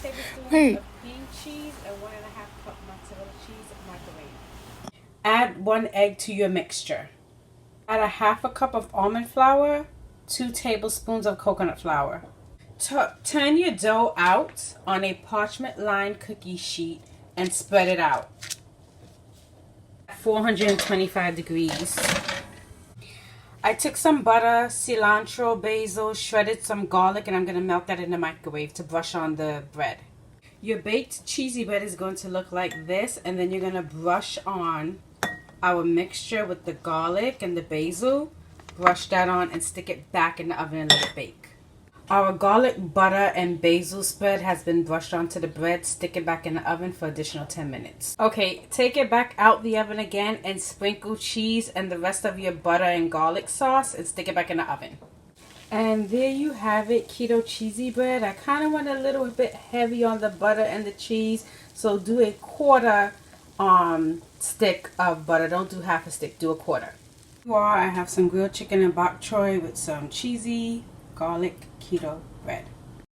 tablespoons Hey. of cream cheese and 1.5 cup mozzarella cheese microwave. Add 1 egg to your mixture. Add a 1/2 cup of almond flour, 2 tablespoons of coconut flour. Turn your dough out on a parchment-lined cookie sheet and spread it out at 425 degrees. I took some butter, cilantro, basil, shredded some garlic, and I'm going to melt that in the microwave to brush on the bread. Your baked cheesy bread is going to look like this, and then you're going to brush on our mixture with the garlic and the basil. Brush that on and stick it back in the oven and let it bake. Our garlic, butter, and basil spread has been brushed onto the bread. Stick it back in the oven for additional 10 minutes. Okay, take it back out the oven again and sprinkle cheese and the rest of your butter and garlic sauce and stick it back in the oven. And there you have it, keto cheesy bread. I kind of went a little bit heavy on the butter and the cheese, so do a quarter stick of butter. Don't do half a stick, do a quarter. I have some grilled chicken and bok choy with some cheesy garlic keto bread.